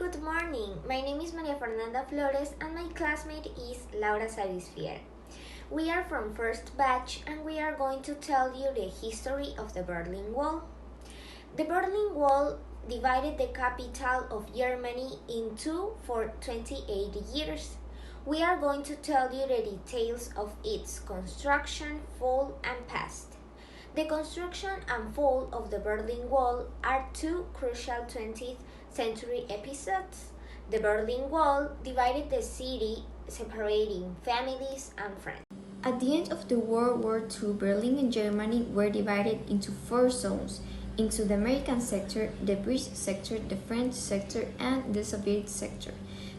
good morning. My name is Maria Fernanda Flores and my classmate is Laura Sabisfier. We are from first batch and we are going to tell you the history of the Berlin Wall. The Berlin Wall divided the capital of Germany in two for 28 years. We are going to tell you the details of its construction, fall, and past. The construction and fall of the Berlin Wall are two crucial 20th century episodes. The Berlin Wall divided the city, separating families and friends. At the end of the World War II, Berlin and Germany were divided into four zones, into the American sector, the British sector, the French sector, and the Soviet sector.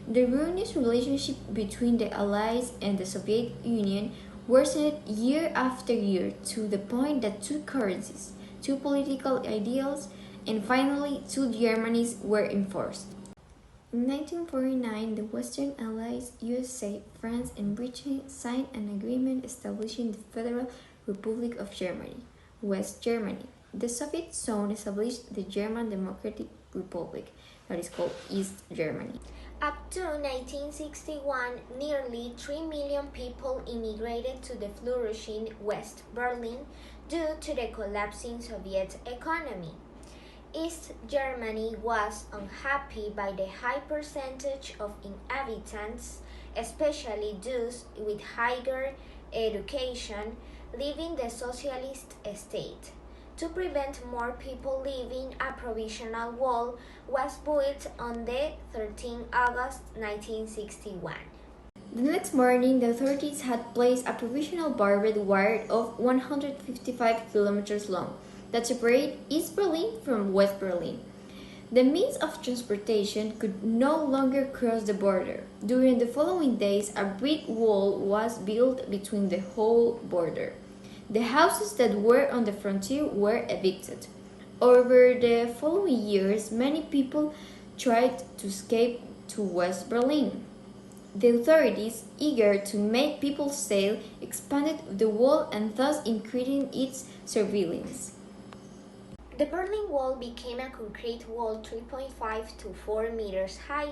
The ruinous relationship between the Allies and the Soviet Union worsened year after year to the point that two currencies, two political ideals, and finally two Germanys were enforced. In 1949, the Western Allies, USA, France, and Britain signed an agreement establishing the Federal Republic of Germany, West Germany. The Soviet zone established the German Democratic Republic, that is called East Germany. Up to 1961, nearly 3 million people immigrated to the flourishing West Berlin due to the collapsing Soviet economy. East Germany was unhappy by the high percentage of inhabitants, especially those with higher education, leaving the socialist state. To prevent more people leaving, a provisional wall was built on the 13th August 1961. The next morning, the authorities had placed a provisional barbed wire of 155 kilometers long that separated East Berlin from West Berlin. The means of transportation could no longer cross the border. During the following days, a brick wall was built between the whole border. The houses that were on the frontier were evicted. Over the following years, many people tried to escape to West Berlin. The authorities, eager to make people safe, expanded the wall and thus increasing its surveillance. The Berlin Wall became a concrete wall 3.5 to 4 meters high.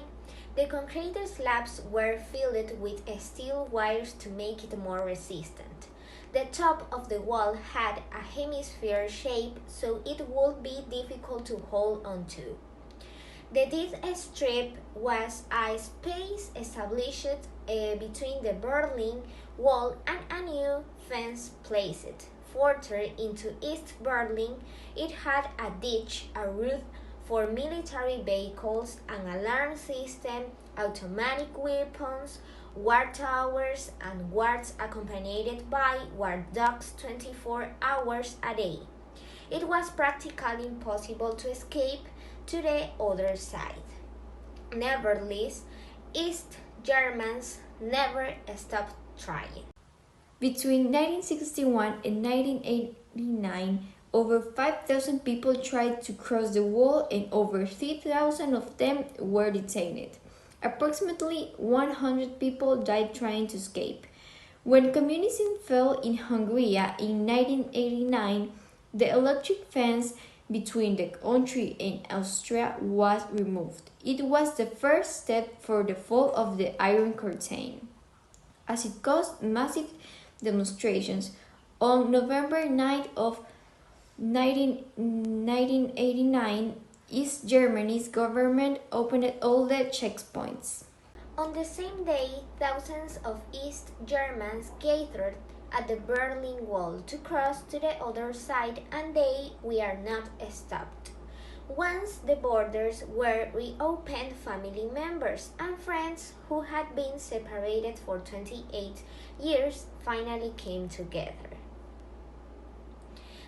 The concrete slabs were filled with steel wires to make it more resistant. The top of the wall had a hemisphere shape, so it would be difficult to hold onto. The death strip was a space established between the Berlin Wall and a new fence placed further into East Berlin. It had a ditch, a roof for military vehicles, an alarm system, automatic weapons, guard towers, and guards accompanied by guard dogs 24 hours a day. It was practically impossible to escape to the other side. Nevertheless, East Germans never stopped trying. Between 1961 and 1989, over 5,000 people tried to cross the wall and over 3,000 of them were detained. Approximately 100 people died trying to escape. When communism fell in Hungary in 1989, the electric fence between the country and Austria was removed. It was the first step for the fall of the Iron Curtain. As it caused massive demonstrations, on November 9th of 1989, East Germany's government opened all the checkpoints. On the same day, thousands of East Germans gathered at the Berlin Wall to cross to the other side, and they were not stopped. Once the borders were reopened, family members and friends who had been separated for 28 years finally came together.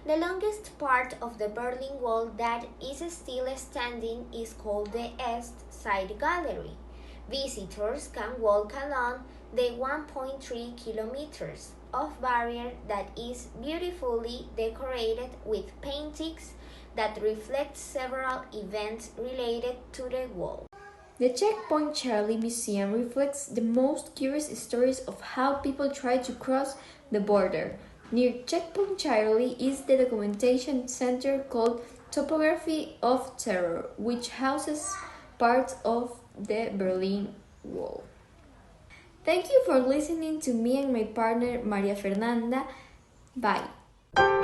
The longest part of the Berlin Wall that is still standing is called the East Side Gallery. Visitors can walk along the 1.3 kilometers of barrier that is beautifully decorated with paintings that reflect several events related to the wall. The Checkpoint Charlie Museum reflects the most curious stories of how people try to cross the border. Near Checkpoint Charlie is the documentation center called Topography of Terror, which houses parts of the Berlin Wall. Thank you for listening to me and my partner Maria Fernanda. Bye.